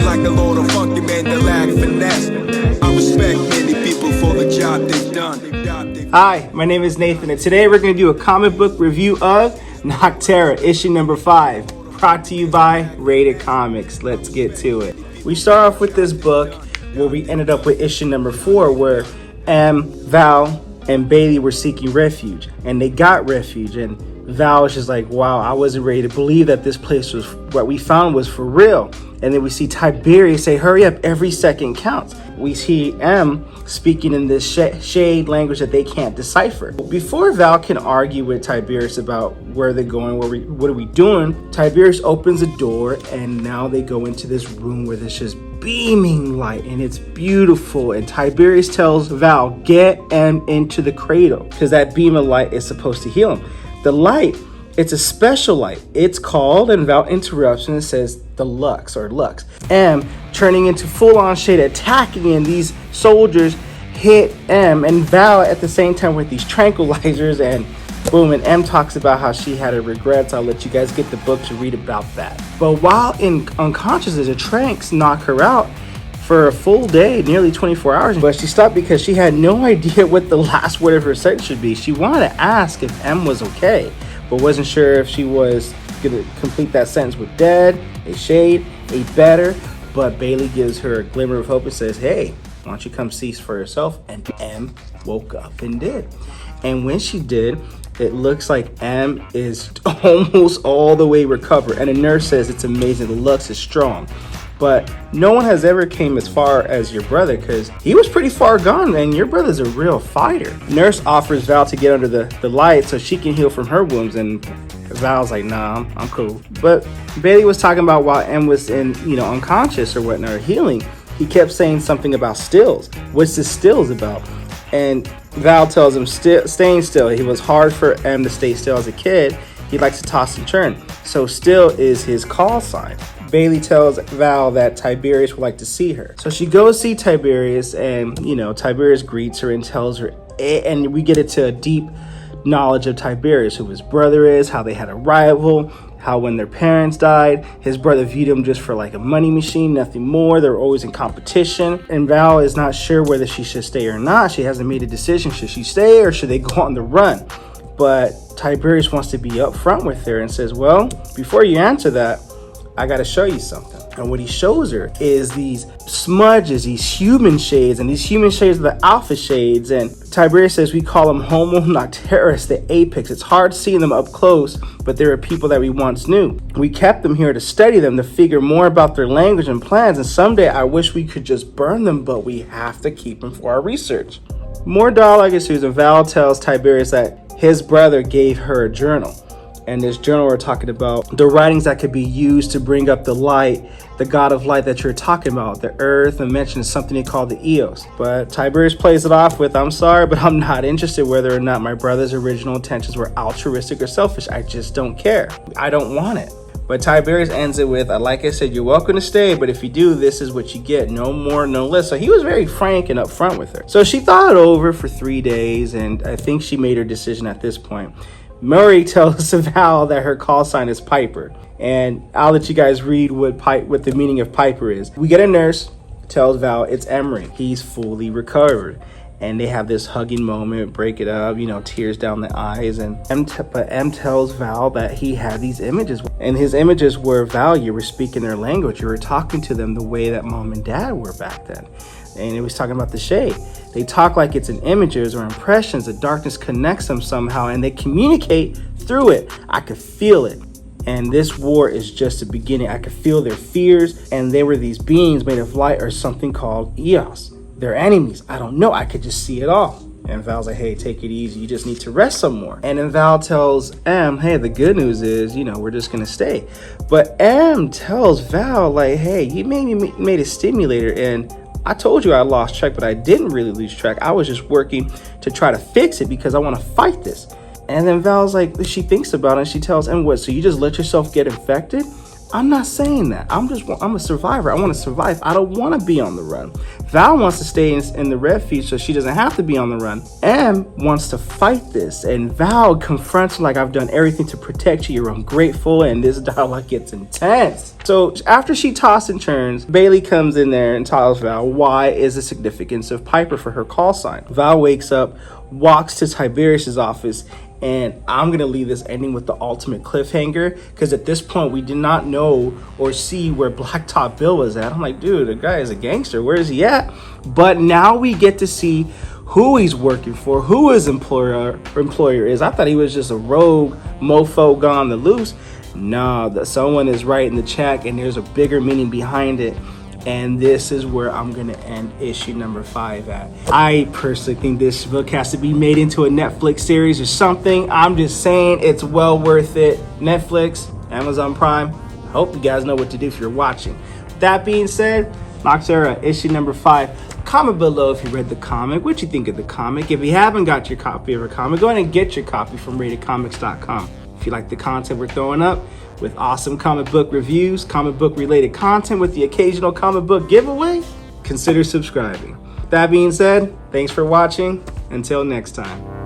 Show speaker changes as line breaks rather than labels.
like a load of funky men that lack finesse. I respect many people for the job they've done.
Hi, my name is Nathan, and today we're going to do a comic book review of Nocterra, issue number 5, brought to you by RatedComics. Let's get to it. We start off with this book where we ended up with issue number 4, where Val, and Bailey were seeking refuge, and they got refuge, and Val was just like, wow, I wasn't ready to believe that this place was, what we found was for real. And then we see Tiberius say, hurry up, every second counts. We see M speaking in this shade language that they can't decipher. Before Val can argue with Tiberius about where they're going, what are we doing, Tiberius opens a door, and now they go into this room where there's just beaming light, and it's beautiful. And Tiberius tells Val, get M into the cradle, because that beam of light is supposed to heal him. The light, it's a special light. It's called, and Val interrupts and it says the Lux or Lux. M turning into full-on shade, attacking, and these soldiers hit M and Val at the same time with these tranquilizers, and boom, and M talks about how she had her regrets. I'll let you guys get the book to read about that. But while in unconsciousness, the tranks knock her out for a full day, nearly 24 hours. But she stopped because she had no idea what the last word of her sentence should be. She wanted to ask if M was okay, but wasn't sure if she was gonna complete that sentence with dead, a shade, a better. But Bailey gives her a glimmer of hope and says, hey, why don't you come see for yourself? And M woke up and did. And when she did, it looks like M is almost all the way recovered. And a nurse says it's amazing, the Lux is strong. But no one has ever came as far as your brother, because he was pretty far gone, and your brother's a real fighter. Nurse offers Val to get under the light so she can heal from her wounds, and Val's like, nah, I'm cool. But Bailey was talking about while M was in, unconscious or whatnot, or healing, he kept saying something about stills. What's the stills about? And Val tells him staying still. It was hard for M to stay still as a kid. He likes to toss and turn. So still is his call sign. Bailey tells Val that Tiberius would like to see her. So she goes see Tiberius, and Tiberius greets her and tells her, and we get into a deep knowledge of Tiberius, who his brother is, how they had a rival, how when their parents died, his brother viewed him just for like a money machine, nothing more. They were always in competition, and Val is not sure whether she should stay or not. She hasn't made a decision. Should she stay or should they go on the run? But Tiberius wants to be upfront with her and says, well, before you answer that, I gotta show you something. And what he shows her is these smudges, these human shades, and these human shades are the alpha shades. And Tiberius says we call them Homo Nocterus, the apex. It's hard seeing them up close, but there are people that we once knew. We kept them here to study them, to figure more about their language and plans, and someday I wish we could just burn them, but we have to keep them for our research. More dialogue ensues, and Val tells Tiberius that his brother gave her a journal. And this journal, we're talking about the writings that could be used to bring up the light, the god of light that you're talking about, the earth, and mentions something they call the Eos. But Tiberius plays it off with, I'm sorry, but I'm not interested whether or not my brother's original intentions were altruistic or selfish. I just don't care. I don't want it. But Tiberius ends it with, like I said, you're welcome to stay, but if you do, this is what you get. No more, no less. So he was very frank and upfront with her. So she thought it over for 3 days, and I think she made her decision at this point. EMORY tells Val that her call sign is Piper, and I'll let you guys read what the meaning of Piper is. We get a nurse, tells Val it's EMORY. He's fully recovered, and they have this hugging moment, break it up, tears down the eyes, and M tells Val that he had these images, and his images were, Val, you were speaking their language, you were talking to them the way that mom and dad were back then. And it was talking about the shade. They talk like it's in images or impressions. The darkness connects them somehow, and they communicate through it. I could feel it. And this war is just the beginning. I could feel their fears, and they were these beings made of light or something called Eos. They're enemies. I don't know. I could just see it all. And Val's like, hey, take it easy. You just need to rest some more. And then Val tells M, hey, the good news is, we're just going to stay. But M tells Val, like, hey, you made a stimulator, and I told you I lost track, but I didn't really lose track. I was just working to try to fix it because I want to fight this. And then Val's like, she thinks about it, and she tells him, what, so you just let yourself get infected? I'm not saying that. I'm a survivor. I want to survive. I don't want to be on the run. Val wants to stay in the refuge so she doesn't have to be on the run. M wants to fight this, and Val confronts her like, I've done everything to protect you. You're ungrateful, and this dialogue gets intense. So after she tosses and turns, Bailey comes in there and tells Val why is the significance of Piper for her call sign. Val wakes up, walks to Tiberius's office, and I'm going to leave this ending with the ultimate cliffhanger, because at this point we did not know or see where Blacktop Bill was at. I'm like, dude, the guy is a gangster. Where is he at? But now we get to see who he's working for, who his employer is. I thought he was just a rogue mofo gone on the loose. No, someone is writing the check, and there's a bigger meaning behind it. And this is where I'm going to end issue number 5 at. I personally think this book has to be made into a Netflix series or something. I'm just saying it's well worth it. Netflix, Amazon Prime, I hope you guys know what to do if you're watching. That being said, Nocterra, issue number 5. Comment below if you read the comic, what you think of the comic. If you haven't got your copy of a comic, go ahead and get your copy from RatedComics.com. If you like the content we're throwing up, with awesome comic book reviews, comic book related content with the occasional comic book giveaway, consider subscribing. That being said, thanks for watching. Until next time.